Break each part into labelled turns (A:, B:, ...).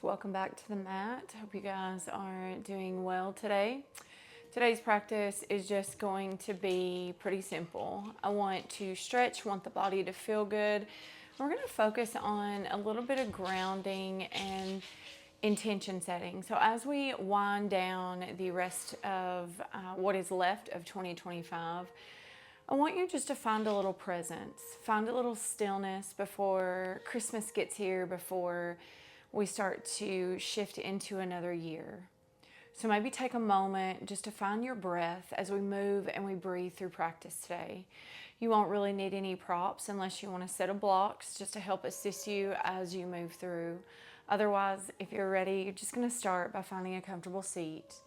A: welcome back to the mat. Hope you guys are doing well today. Today's practice is just going to be pretty simple. I want to stretch, want the body to feel good. We're going to focus on a little bit of grounding and intention setting. So as we wind down the rest of what is left of 2025, I want you just to find a little presence, find a little stillness before Christmas gets here, before we start to shift into another year. So maybe take a moment just to find your breath as we move and we breathe through practice today. You won't really need any props unless you want a set of blocks just to help assist you as you move through. Otherwise, if you're ready, you're just going to start by finding a comfortable seat.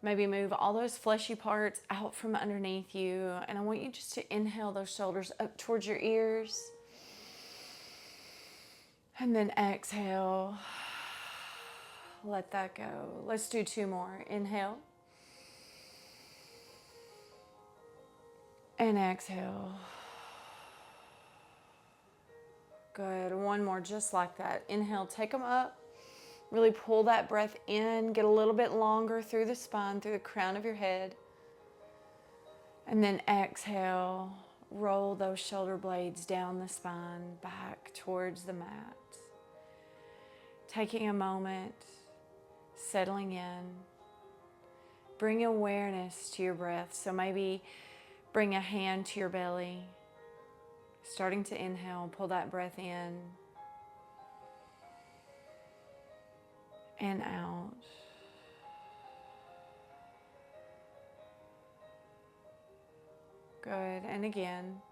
A: Maybe move all those fleshy parts out from underneath you. And I want you just to inhale those shoulders up towards your ears. And then exhale. Let that go. Let's do two more. Inhale. And exhale. Good. One more just like that. Inhale, take them up. Really pull that breath in, get a little bit longer through the spine, through the crown of your head. And then exhale, roll those shoulder blades down the spine, back towards the mat. Taking a moment, settling in. Bring awareness to your breath. So maybe bring a hand to your belly. Starting to inhale, pull that breath in. And out. Good. And again,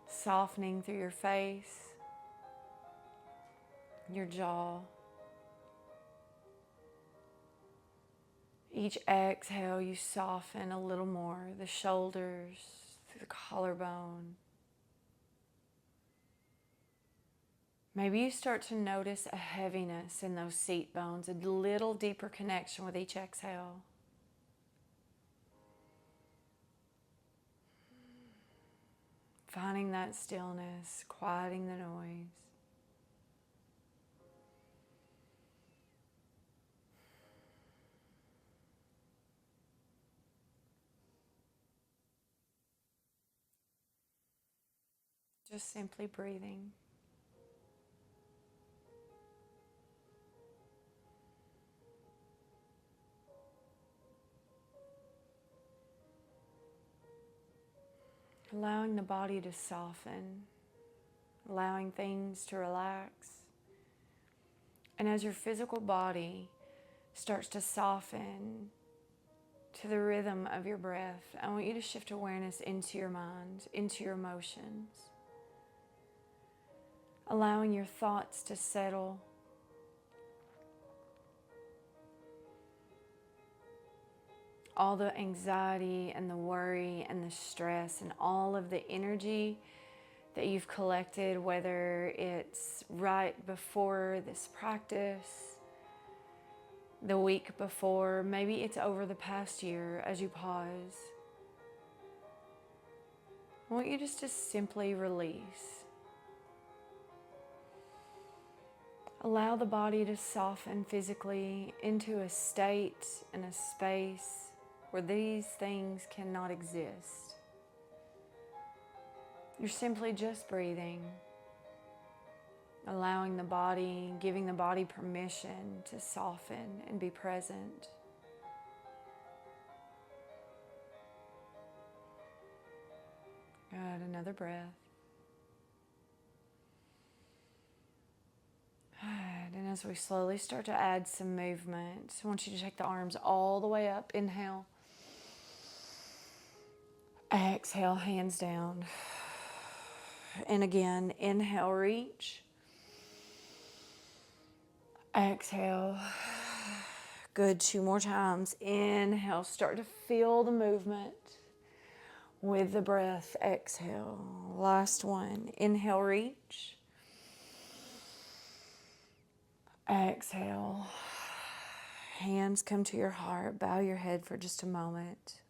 A: softening through your face, your jaw. Each exhale, you soften a little more, the shoulders, through the collarbone. Maybe you start to notice a heaviness in those seat bones, a little deeper connection with each exhale. Finding that stillness, quieting the noise. Just simply breathing. Allowing the body to soften, allowing things to relax. And as your physical body starts to soften to the rhythm of your breath, I want you to shift awareness into your mind, into your emotions. Allowing your thoughts to settle. All the anxiety and the worry and the stress and all of the energy that you've collected, whether it's right before this practice, the week before, maybe it's over the past year as you pause. I want you just to simply release. Allow the body to soften physically into a state and a space where these things cannot exist. You're simply just breathing, allowing the body, giving the body permission to soften and be present. Good, another breath. Good, and as we slowly start to add some movement, I want you to take the arms all the way up. Inhale. Exhale, hands down. And again, inhale, reach. Exhale. Good, two more times. Inhale, start to feel the movement with the breath. Exhale. Last one. Inhale, reach. Exhale. Hands come to your heart. Bow your head for just a moment.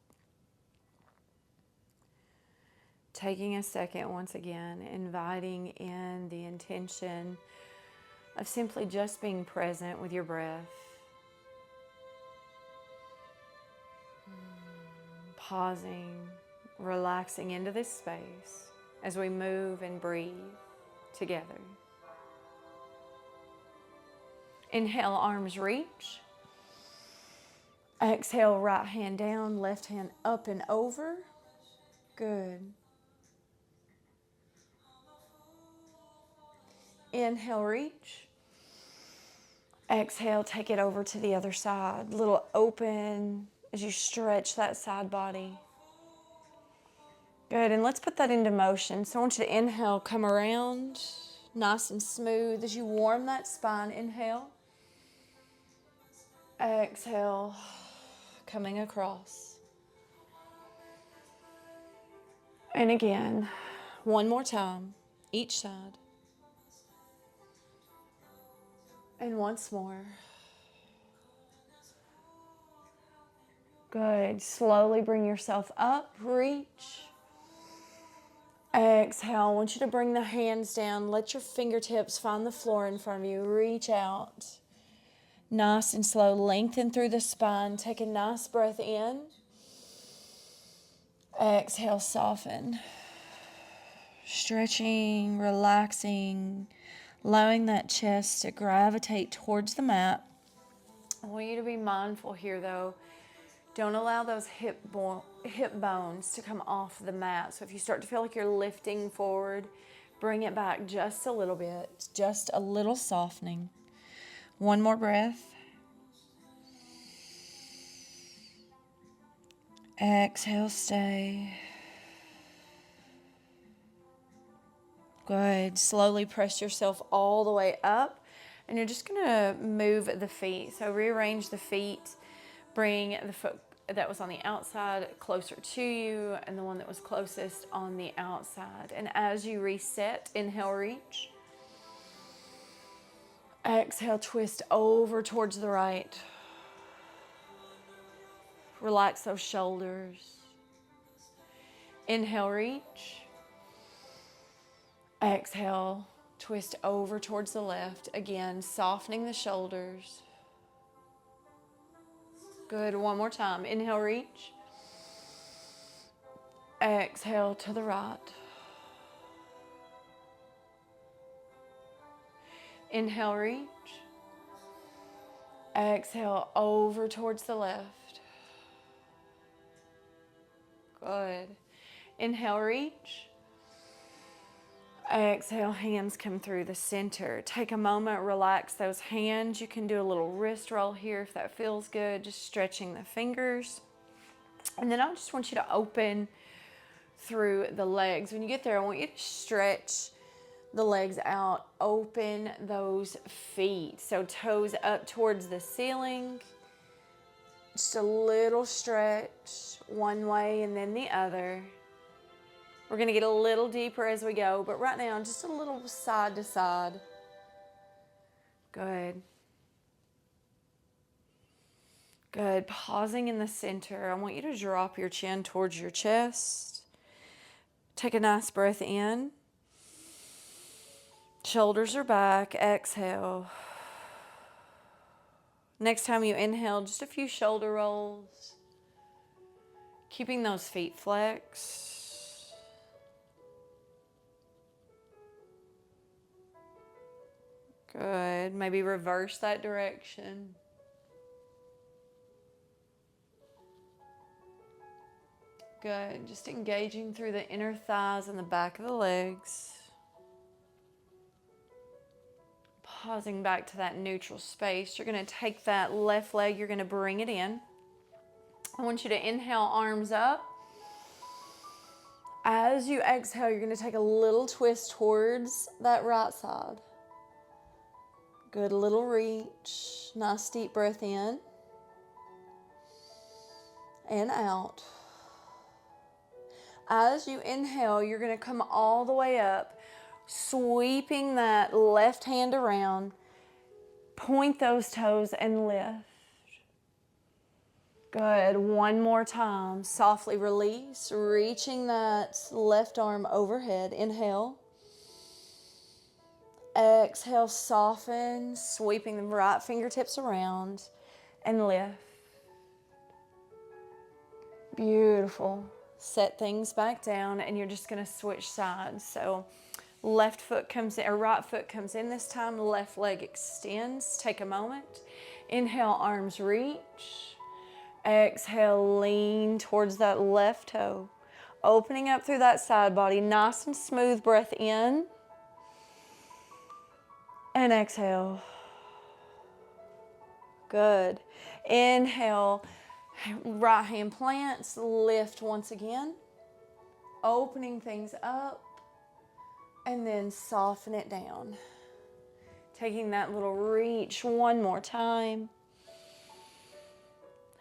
A: Taking a second once again, inviting in the intention of simply just being present with your breath. Pausing, relaxing into this space as we move and breathe together. Inhale, arms reach. Exhale, right hand down, left hand up and over. Good. Inhale, reach. Exhale, take it over to the other side. Little open as you stretch that side body. Good, and let's put that into motion. So I want you to inhale, come around, nice and smooth. As you warm that spine, inhale. Exhale, coming across. And again, one more time, each side. And once more. Good. Slowly bring yourself up, reach. Exhale. I want you to bring the hands down. Let your fingertips find the floor in front of you. Reach out. Nice and slow. Lengthen through the spine. Take a nice breath in. Exhale, soften. Stretching, relaxing, allowing that chest to gravitate towards the mat. I want you to be mindful here, though. Don't allow those hip bones to come off the mat. So if you start to feel like you're lifting forward, bring it back just a little bit, just a little softening. One more breath. Exhale, stay. Good. Slowly press yourself all the way up, and you're just going to move the feet. So rearrange the feet. Bring the foot that was on the outside closer to you and the one that was closest on the outside. And as you reset, inhale, reach. Exhale, twist over towards the right. Relax those shoulders. Inhale, reach. Exhale, twist over towards the left. Again, softening the shoulders. Good. One more time. Inhale, reach. Exhale to the right. Inhale, reach. Exhale over towards the left. Good. Inhale, reach. Exhale, hands come through the center. Take a moment, relax those hands. You can do a little wrist roll here if that feels good, just stretching the fingers. And then I just want you to open through the legs. When you get there, I want you to stretch the legs out, open those feet. So toes up towards the ceiling. Just a little stretch one way and then the other. We're going to get a little deeper as we go, but right now, just a little side to side. Good. Good. Pausing in the center. I want you to drop your chin towards your chest. Take a nice breath in. Shoulders are back. Exhale. Next time you inhale, just a few shoulder rolls. Keeping those feet flexed. Good. Maybe reverse that direction. Good. Just engaging through the inner thighs and the back of the legs. Pausing back to that neutral space. You're going to take that left leg, you're going to bring it in. I want you to inhale, arms up. As you exhale, you're going to take a little twist towards that right side. Good, little reach. Nice deep breath in and out. As you inhale, you're going to come all the way up, sweeping that left hand around. Point those toes and lift. Good. One more time. Softly release, reaching that left arm overhead. Inhale. Exhale, soften, sweeping the right fingertips around and lift. Beautiful. Set things back down and you're just going to switch sides. So left foot comes in, or right foot comes in this time, left leg extends. Take a moment. Inhale, arms reach. Exhale, lean towards that left toe. Opening up through that side body, nice and smooth breath in. And exhale. Good. Inhale, right hand plants, lift once again. Opening things up. And then soften it down. Taking that little reach one more time.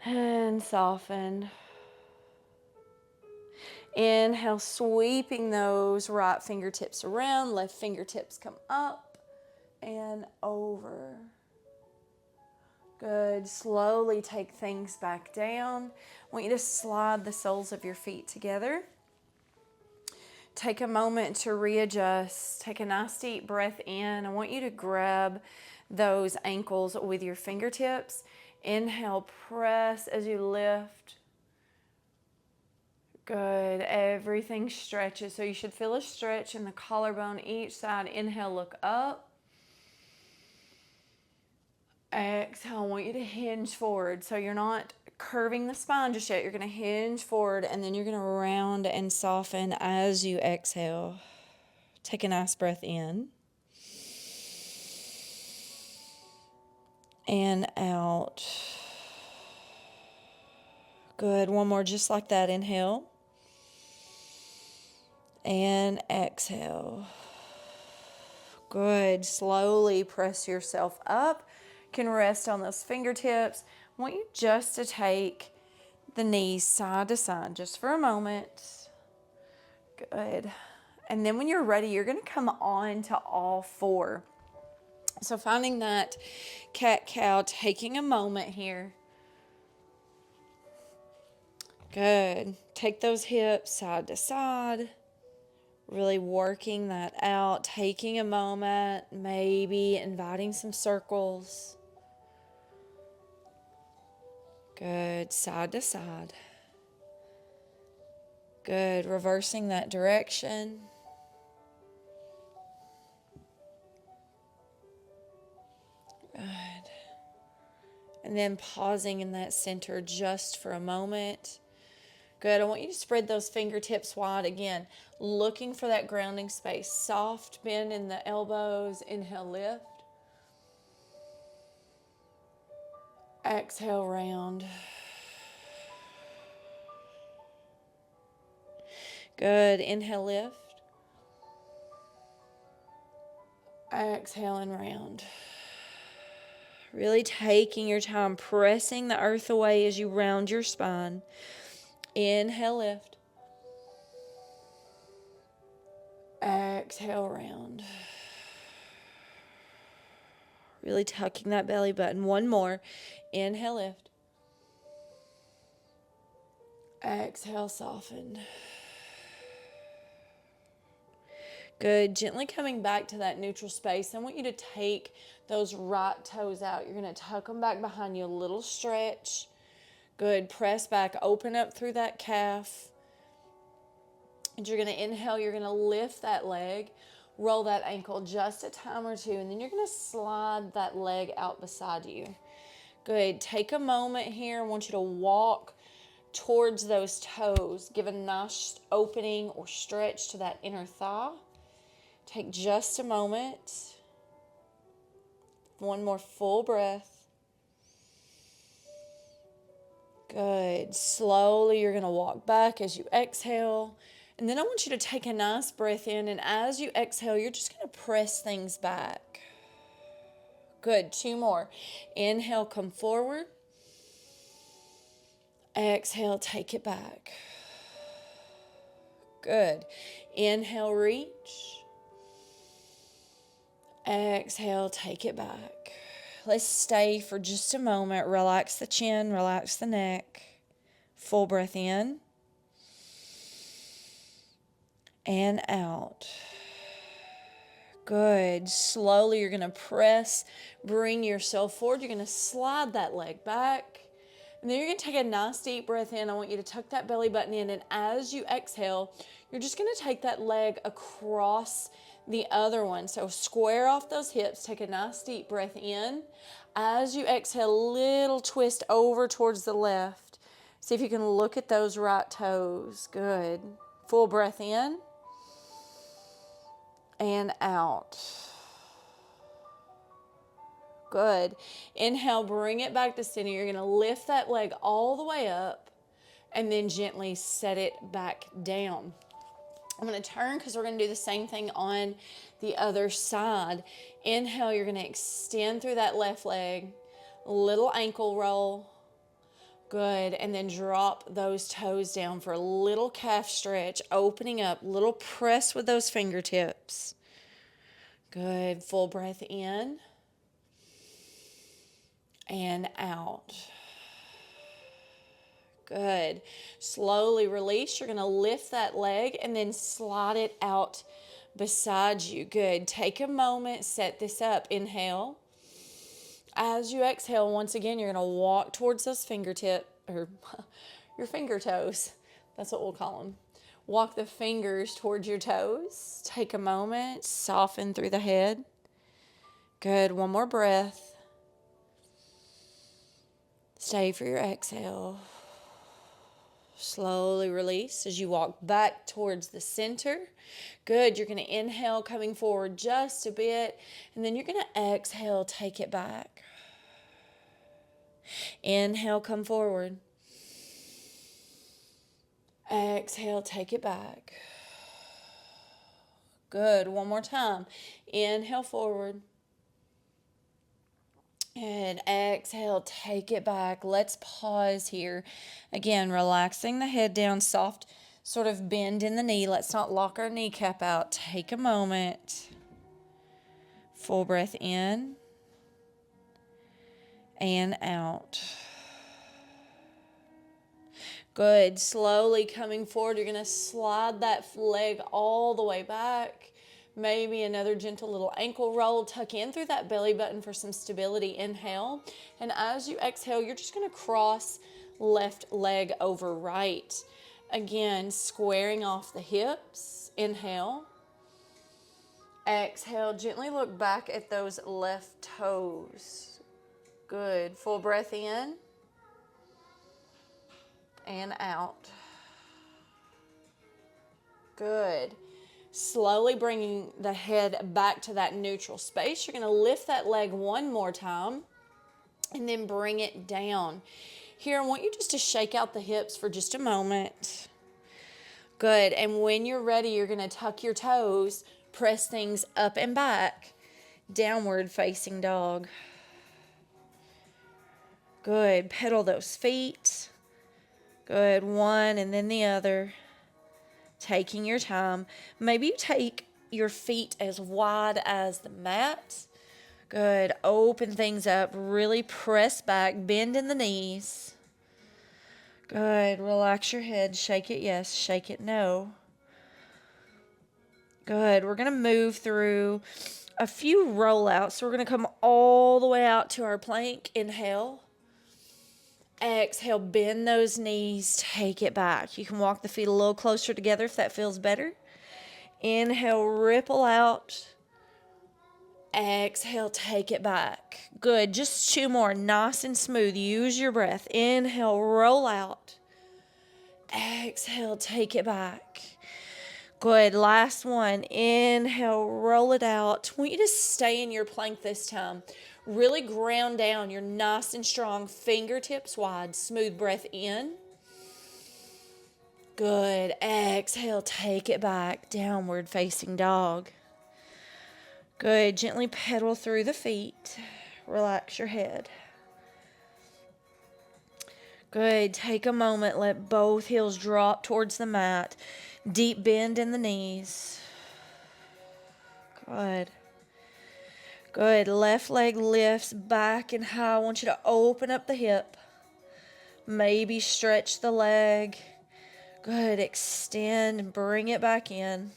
A: And soften. Inhale, sweeping those right fingertips around. Left fingertips come up and over. Good. Slowly take things back down. I want you to slide the soles of your feet together. Take a moment to readjust. Take a nice deep breath in. I want you to grab those ankles with your fingertips. Inhale, press as you lift. Good. Everything stretches. So you should feel a stretch in the collarbone each side. Inhale, look up. Exhale, I want you to hinge forward. So you're not curving the spine just yet. You're going to hinge forward and then you're going to round and soften as you exhale. Take a nice breath in. And out. Good. One more just like that. Inhale. And exhale. Good. Slowly press yourself up. You can rest on those fingertips. I want you just to take the knees side to side just for a moment. Good. And then when you're ready, you're going to come on to all four. So finding that cat-cow, taking a moment here. Good. Take those hips side to side. Really working that out. Taking a moment, maybe inviting some circles. Good. Side to side. Good. Reversing that direction. Good. And then pausing in that center just for a moment. Good. I want you to spread those fingertips wide again. Looking for that grounding space. Soft bend in the elbows. Inhale, lift. Exhale, round. Good. Inhale, lift. Exhale and round. Really taking your time, pressing the earth away as you round your spine. Inhale, lift. Exhale, round. Really tucking that belly button. One more. Inhale, lift. Exhale, soften. Good. Gently coming back to that neutral space. I want you to take those right toes out. You're going to tuck them back behind you. A little stretch. Good. Press back. Open up through that calf. And you're going to inhale. You're going to lift that leg. Roll that ankle just a time or two. And then you're going to slide that leg out beside you. Good. Take a moment here. I want you to walk towards those toes. Give a nice opening or stretch to that inner thigh. Take just a moment. One more full breath. Good. Slowly, you're going to walk back as you exhale. And then I want you to take a nice breath in. And as you exhale, you're just going to press things back. Good. Two more. Inhale, come forward. Exhale, take it back. Good. Inhale, reach. Exhale, take it back. Let's stay for just a moment. Relax the chin, relax the neck. Full breath in. And out. Good. Slowly, you're going to press, bring yourself forward. You're going to slide that leg back. And then you're going to take a nice deep breath in. I want you to tuck that belly button in. And as you exhale, you're just going to take that leg across the other one. So square off those hips. Take a nice deep breath in. As you exhale, a little twist over towards the left. See if you can look at those right toes. Good. Full breath in and out. Good. Inhale, bring it back to center. You're going to lift that leg all the way up and then gently set it back down. I'm going to turn because we're going to do the same thing on the other side. Inhale, you're going to extend through that left leg. Little ankle roll. Good. And then drop those toes down for a little calf stretch, opening up, little press with those fingertips. Good. Full breath in and out. Good. Slowly release. You're going to lift that leg and then slide it out beside you. Good. Take a moment, set this up. Inhale. As you exhale, once again, you're going to walk towards those your finger toes. That's what we'll call them. Walk the fingers towards your toes. Take a moment, soften through the head. Good. One more breath. Stay for your exhale. Slowly release as you walk back towards the center. Good. You're going to inhale, coming forward just a bit, and then you're going to exhale, take it back. Inhale, come forward. Exhale, take it back. Good. One more time. Inhale forward. And exhale, take it back. Let's pause here. Again, relaxing the head down, soft sort of bend in the knee. Let's not lock our kneecap out. Take a moment. Full breath in and out. Good. Slowly coming forward, you're going to slide that leg all the way back. Maybe another gentle little ankle roll. Tuck in through that belly button for some stability. Inhale. And as you exhale, you're just going to cross left leg over right. Again, squaring off the hips. Inhale. Exhale. Gently look back at those left toes. Good. Full breath in and out. Good. Slowly bringing the head back to that neutral space. You're going to lift that leg one more time and then bring it down. Here, I want you just to shake out the hips for just a moment. Good. And when you're ready, you're going to tuck your toes, press things up and back, downward facing dog. Good. Pedal those feet. Good. One and then the other. Taking your time. Maybe you take your feet as wide as the mat. Good. Open things up. Really press back. Bend in the knees. Good. Relax your head. Shake it yes. Shake it no. Good. We're going to move through a few rollouts. So we're going to come all the way out to our plank. Inhale. Exhale, bend those knees, take it back. You can walk the feet a little closer together if that feels better. Inhale, ripple out. Exhale, take it back. Good, just two more, nice and smooth. Use your breath. Inhale, roll out. Exhale, take it back. Good, last one. Inhale, roll it out. I want you to stay in your plank this time. Really ground down. You're nice and strong. Fingertips wide. Smooth breath in. Good. Exhale. Take it back. Downward facing dog. Good. Gently pedal through the feet. Relax your head. Good. Take a moment. Let both heels drop towards the mat. Deep bend in the knees. Good. Good. Left leg lifts back and high. I want you to open up the hip. Maybe stretch the leg. Good. Extend and bring it back in.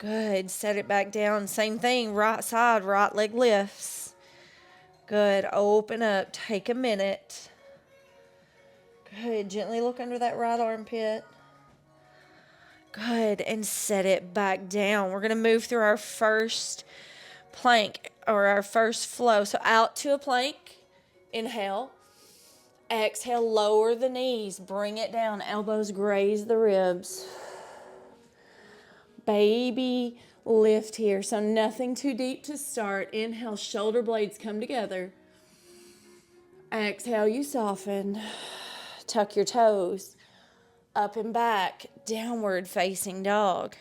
B: Good. Set it back down. Same thing. Right side, right leg lifts. Good. Open up. Take a minute. Good. Gently look under that right armpit. Good. And set it back down. We're going to move through our first plank or our first flow. So out to a plank. Inhale. Exhale. Lower the knees. Bring it down. Elbows graze the ribs. Baby lift here. So nothing too deep to start. Inhale. Shoulder blades come together. Exhale. You soften. Tuck your toes. Up and back. Downward facing dog.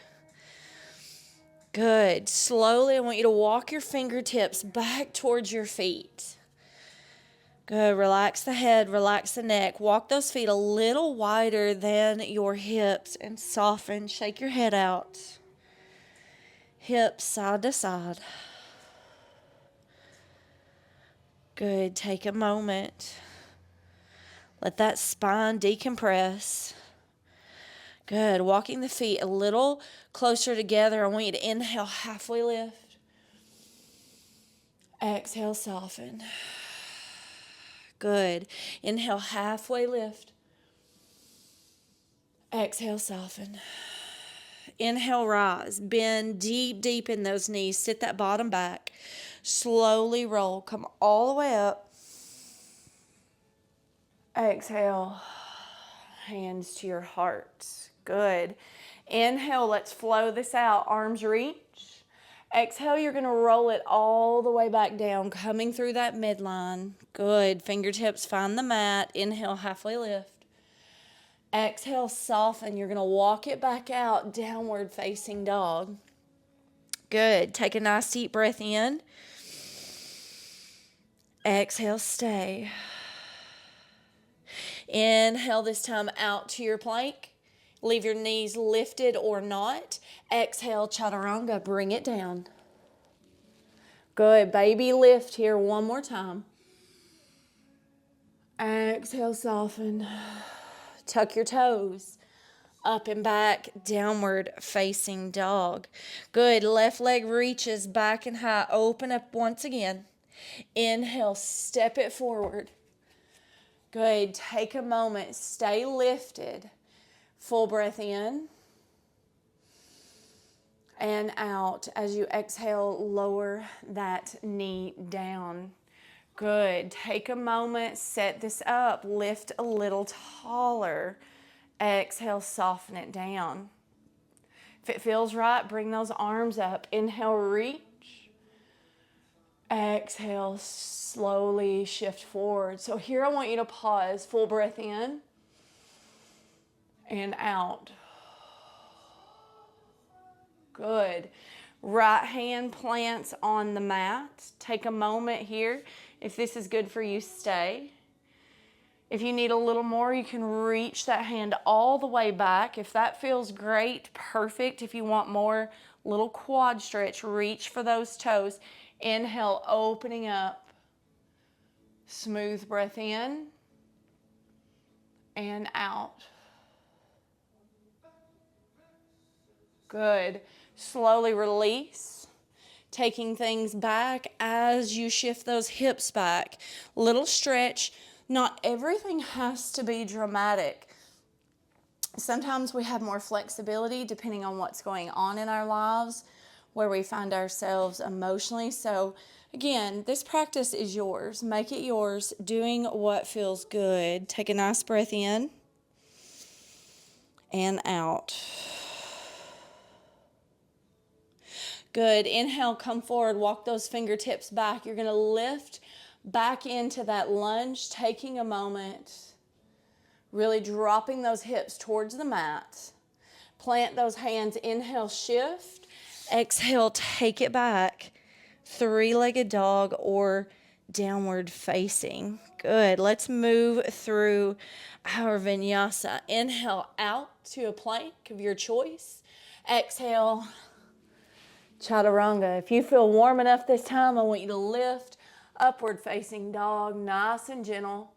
B: Good. Slowly, I want you to walk your fingertips back towards your feet. Good. Relax the head, relax the neck. Walk those feet a little wider than your hips and soften. Shake your head out. Hips side to side. Good. Take a moment. Let that spine decompress. Good. Walking the feet a little closer together. I want you to inhale, halfway lift. Exhale, soften. Good. Inhale, halfway lift. Exhale, soften. Inhale, rise. Bend deep, deep in those knees. Sit that bottom back. Slowly roll. Come all the way up. Exhale. Hands to your heart. Good. Inhale, let's flow this out. Arms reach. Exhale, you're going to roll it all the way back down, coming through that midline. Good. Fingertips find the mat. Inhale, halfway lift. Exhale, soften. You're going to walk it back out, downward facing dog. Good. Take a nice deep breath in. Exhale, stay. Inhale this time out to your plank. Leave your knees lifted or not. Exhale, chaturanga. Bring it down. Good. Baby lift here one more time. Exhale, soften. Tuck your toes. Up and back, downward facing dog. Good. Left leg reaches back and high. Open up once again. Inhale, step it forward. Good. Take a moment. Stay lifted. Full breath in and out. As you exhale, lower that knee down. Good. Take a moment. Set this up. Lift a little taller. Exhale, soften it down. If it feels right, bring those arms up. Inhale, reach. Exhale, slowly shift forward. So here I want you to pause. Full breath in and out. Good. Right hand plants on the mat. Take a moment here. If this is good for you, stay. If you need a little more, you can reach that hand all the way back. If that feels great, perfect. If you want more, little quad stretch, reach for those toes. Inhale, opening up. Smooth breath in and out. Good. Slowly release. Taking things back as you shift those hips back. Little stretch. Not everything has to be dramatic. Sometimes we have more flexibility depending on what's going on in our lives, where we find ourselves emotionally. So again, this practice is yours. Make it yours, doing what feels good. Take a nice breath in and out. Good. Inhale, come forward, walk those fingertips back. You're going to lift back into that lunge, taking a moment, really dropping those hips towards the mat. Plant those hands. Inhale, shift. Exhale, take it back. Three-legged dog or downward facing. Good. Let's move through our vinyasa. Inhale out to a plank of your choice. Exhale, chaturanga. If you feel warm enough this time, I want you to lift. Upward facing dog, nice and gentle.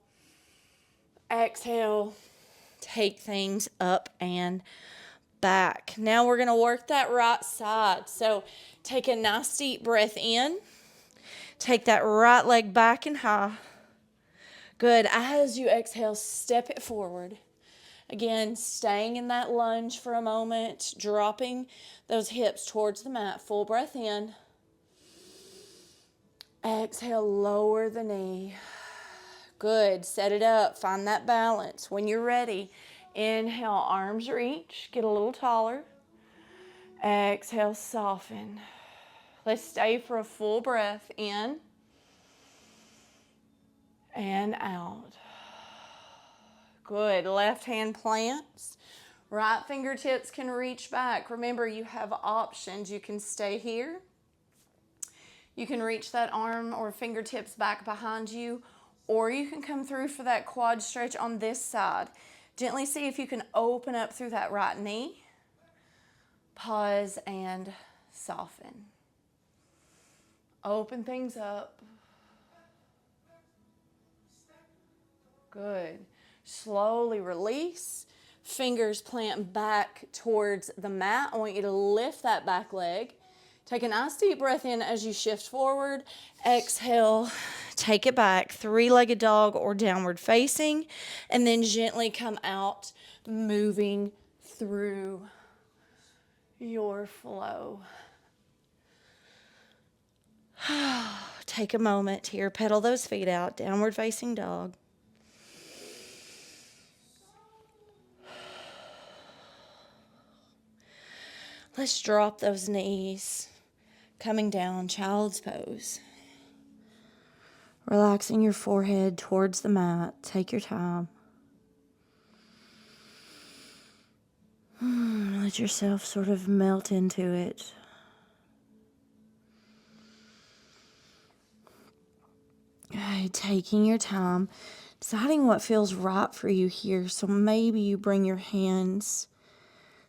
B: Exhale, take things up and back. Now we're going to work that right side. So take a nice deep breath in. Take that right leg back and high. Good. As you exhale, step it forward. Again, staying in that lunge for a moment, dropping those hips towards the mat. Full breath in. Exhale, lower the knee. Good. Set it up. Find that balance. When you're ready, inhale, arms reach. Get a little taller. Exhale, soften. Let's stay for a full breath in and out. Good. Left hand plants. Right fingertips can reach back. Remember, you have options. You can stay here. You can reach that arm or fingertips back behind you, or you can come through for that quad stretch on this side. Gently see if you can open up through that right knee. Pause and soften. Open things up. Good. Slowly release. Fingers plant back towards the mat. I want you to lift that back leg. Take a nice deep breath in as you shift forward. Exhale, take it back. Three-legged dog or downward facing. And then gently come out, moving through your flow. Take a moment here. Pedal those feet out. Downward facing dog. Let's drop those knees. Coming down, child's pose. Relaxing your forehead towards the mat. Take your time. Let yourself sort of melt into it. Taking your time, deciding what feels right for you here. So maybe you bring your hands.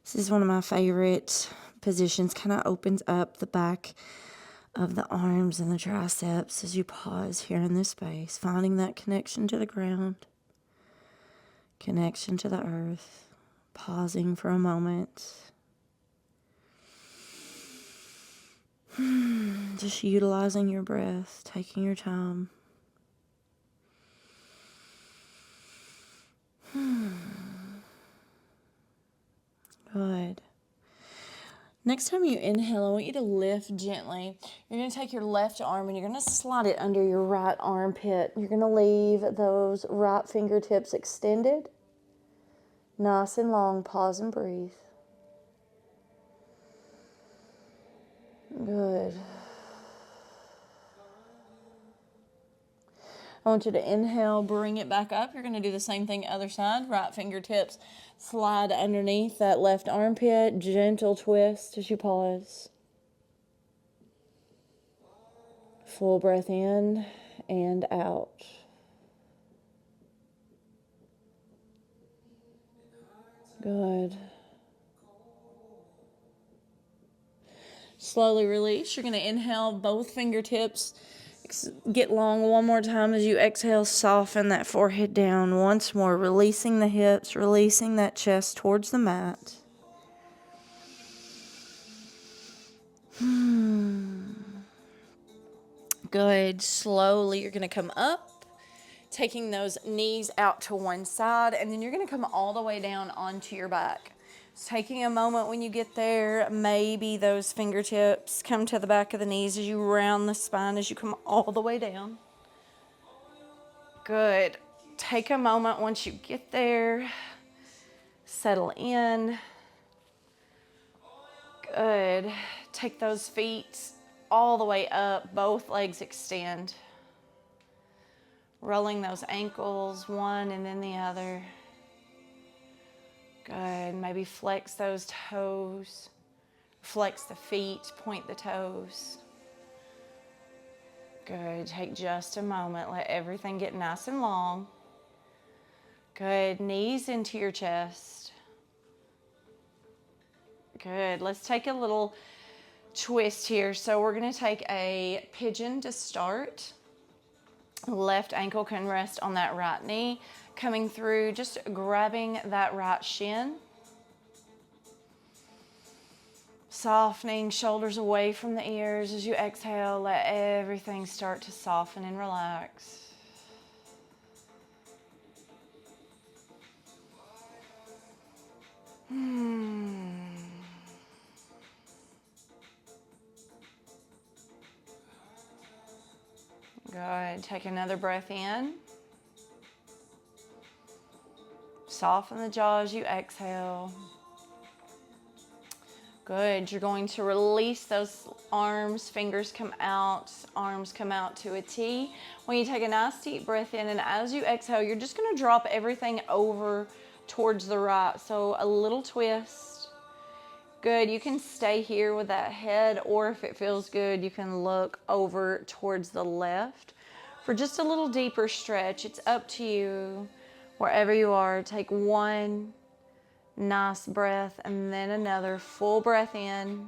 B: This is one of my favorite positions. Kind of opens up the back of the arms and the triceps as you pause here in this space. Finding that connection to the ground. Connection to the earth. Pausing for a moment. Just utilizing your breath. Taking your time. Good. Next time you inhale, I want you to lift gently. You're going to take your left arm and you're going to slide it under your right armpit. You're going to leave those right fingertips extended. Nice and long. Pause and breathe. Good. I want you to inhale, bring it back up. You're going to do the same thing other side. Right fingertips slide underneath that left armpit. Gentle twist as you pause. Full breath in and out. Good. Slowly release. You're going to inhale, both fingertips get long one more time as you exhale. Soften that forehead down once more, releasing the hips, releasing that chest towards the mat. Good. Slowly you're going to come up, taking those knees out to one side, and then you're going to come all the way down onto your back. So taking a moment when you get there, maybe those fingertips come to the back of the knees as you round the spine as you come all the way down. Good. Take a moment once you get there. Settle in. Good. Take those feet all the way up. Both legs extend. Rolling those ankles, one and then the other. Good. Maybe flex those toes. Flex the feet, point the toes. Good. Take just a moment. Let everything get nice and long. Good. Knees into your chest. Good. Let's take a little twist here. So we're going to take a pigeon to start. Left ankle can rest on that right knee. Coming through, just grabbing that right shin.
A: Softening, shoulders away from the ears. As you exhale, let everything start to soften and relax. Good. Take another breath in. Soften the jaw as you exhale. Good. You're going to release those arms. Fingers come out. Arms come out to a T. When you take a nice deep breath in, and as you exhale, you're just going to drop everything over towards the right. So a little twist. Good. You can stay here with that head, or if it feels good, you can look over towards the left for just a little deeper stretch. It's up to you. Wherever you are, take one nice breath and then another full breath in,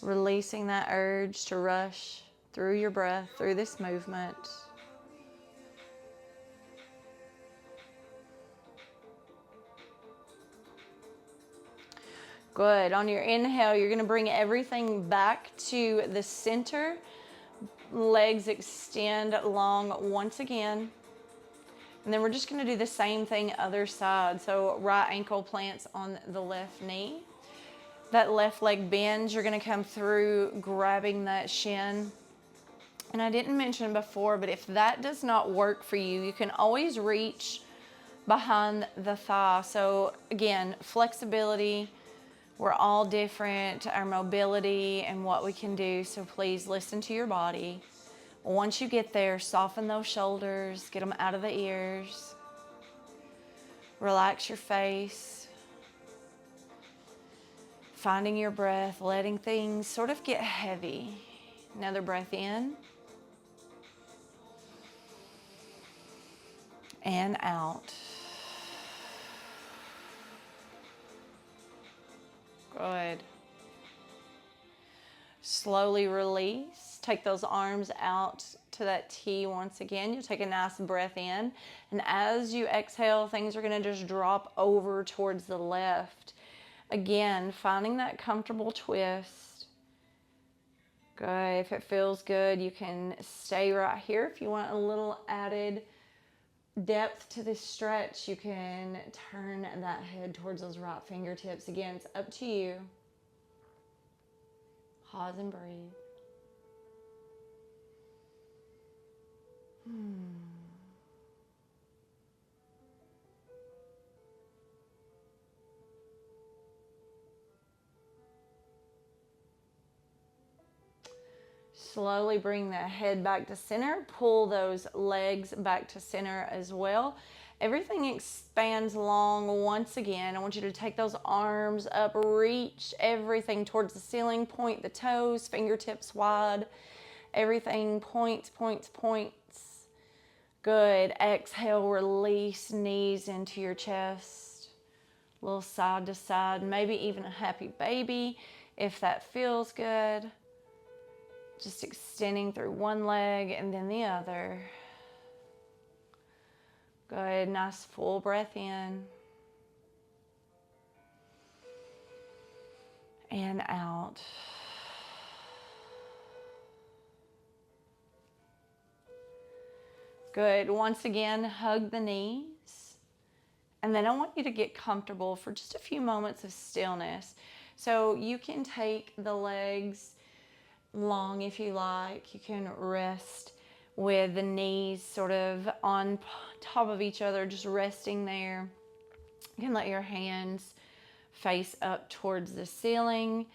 A: releasing that urge to rush through your breath, through this movement. Good. On your inhale, you're going to bring everything back to the center. Legs extend long once again. And then we're just going to do the same thing other side. So right ankle plants on the left knee. That left leg bends. You're going to come through grabbing that shin. And I didn't mention before, but if that does not work for you, you can always reach behind the thigh. So again, flexibility. We're all different, our mobility and what we can do. So please listen to your body. Once you get there, soften those shoulders, get them out of the ears. Relax your face. Finding your breath, letting things sort of get heavy. Another breath in. And out. Good. Slowly release. Take those arms out to that T once again. You'll take a nice breath in. And as you exhale, things are going to just drop over towards the left. Again, finding that comfortable twist. Good. If it feels good, you can stay right here. If you want a little added depth to this stretch, you can turn that head towards those right fingertips. Again, it's up to you. Pause and breathe. Slowly bring the head back to center. Pull those legs back to center as well. Everything expands long once again. I want you to take those arms up, reach everything towards the ceiling, point the toes, fingertips wide. Everything points, points, points. Good. Exhale, release knees into your chest. A little side to side, maybe even a happy baby if that feels good. Just extending through one leg and then the other. Good. Nice full breath in. And out. Good. Once again, hug the knees. And then I want you to get comfortable for just a few moments of stillness. So you can take the legs long if you like. You can rest with the knees sort of on top of each other, just resting there. You can let your hands face up towards the ceiling.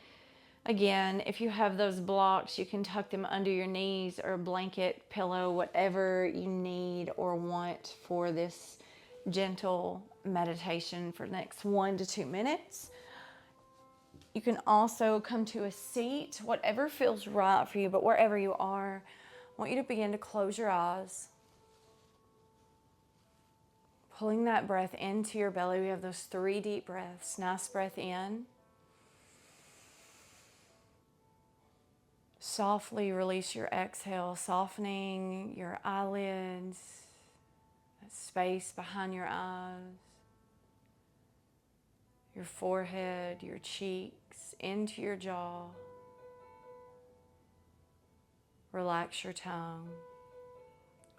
A: Again, if you have those blocks, you can tuck them under your knees or a blanket, pillow, whatever you need or want for this gentle meditation for the next 1 to 2 minutes. You can also come to a seat, whatever feels right for you, but wherever you are, I want you to begin to close your eyes. Pulling that breath into your belly. We have those 3 deep breaths. Nice breath in. Softly release your exhale, softening your eyelids, that space behind your eyes. your forehead, your cheeks, into your jaw. Relax your tongue.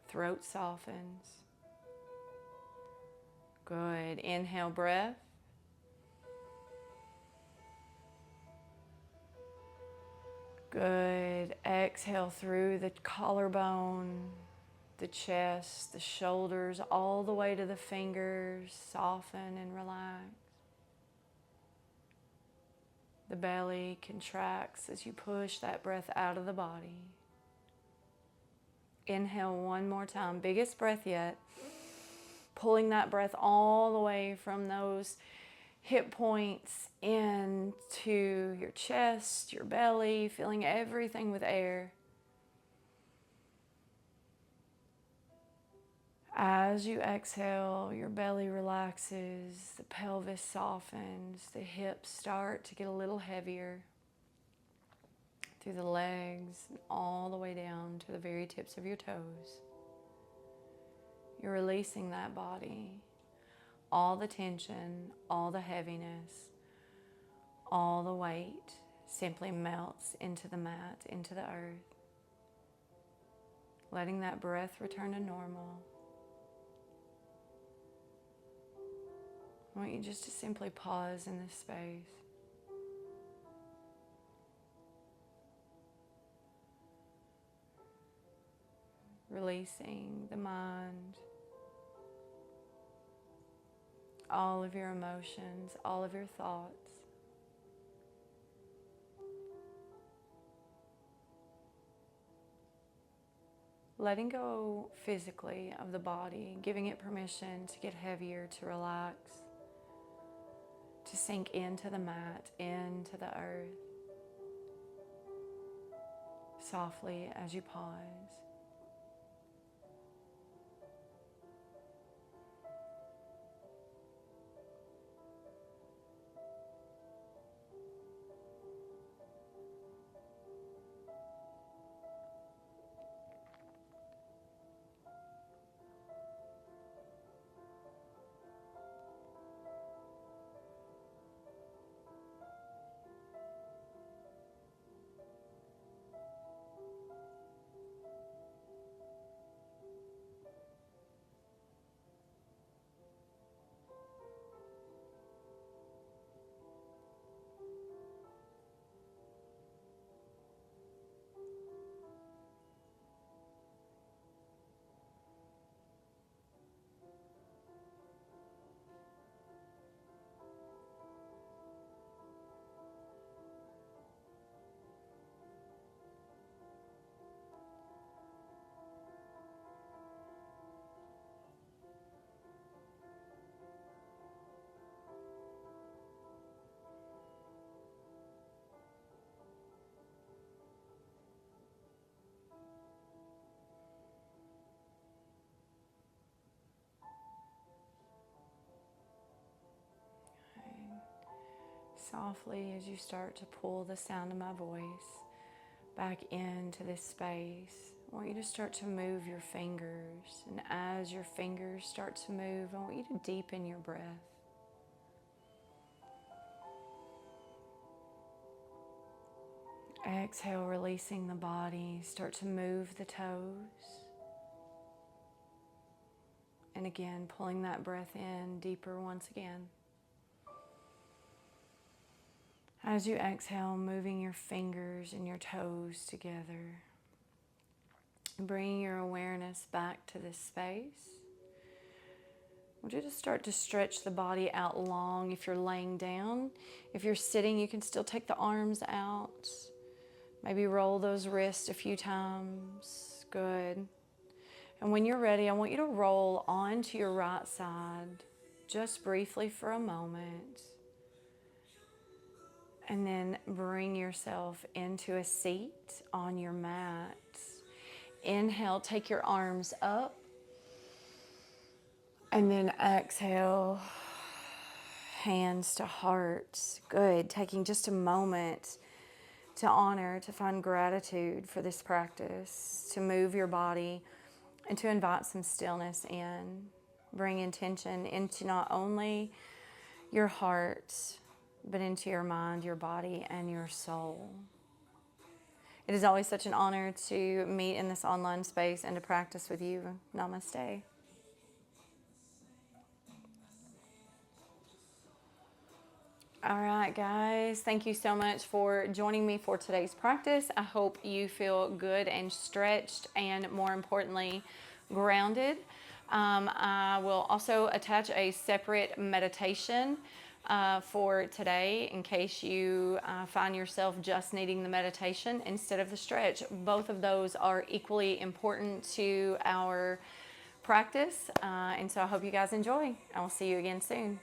A: Throat softens. Good. Inhale, breath. Good. Exhale through the collarbone, the chest, the shoulders, all the way to the fingers. Soften and relax. The belly contracts as you push that breath out of the body. Inhale one more time. Biggest breath yet. Pulling that breath all the way from those hip points into your chest, your belly, filling everything with air. As you exhale, your belly relaxes, the pelvis softens, the hips start to get a little heavier through the legs and all the way down to the very tips of your toes. You're releasing that body, all the tension, all the heaviness, all the weight simply melts into the mat, into the earth. Letting that breath return to normal. I want you just to simply pause in this space. Releasing the mind, all of your emotions, all of your thoughts. Letting go physically of the body, giving it permission to get heavier, to relax, to sink into the mat, into the earth, softly as you pause. Softly, as you start to pull the sound of my voice back into this space, I want you to start to move your fingers. And as your fingers start to move, I want you to deepen your breath. Exhale, releasing the body. Start to move the toes. And again, pulling that breath in deeper once again. As you exhale, moving your fingers and your toes together. Bringing your awareness back to this space. I want you to start to stretch the body out long if you're laying down. If you're sitting, you can still take the arms out. Maybe roll those wrists a few times. Good. And when you're ready, I want you to roll onto your right side just briefly for a moment. And then bring yourself into a seat on your mat. Inhale, take your arms up. And then exhale, hands to heart. Good. Taking just a moment to honor, to find gratitude for this practice, to move your body and to invite some stillness in. Bring intention into not only your heart, but into your mind, your body, and your soul. It is always such an honor to meet in this online space and to practice with you. Namaste. All right, guys, thank you so much for joining me for today's practice. I hope you feel good and stretched and, more importantly, grounded. I will also attach a separate meditation for today in case you find yourself just needing the meditation instead of the stretch. Both of those are equally important to our practice, and so I hope you guys enjoy. I will see you again soon.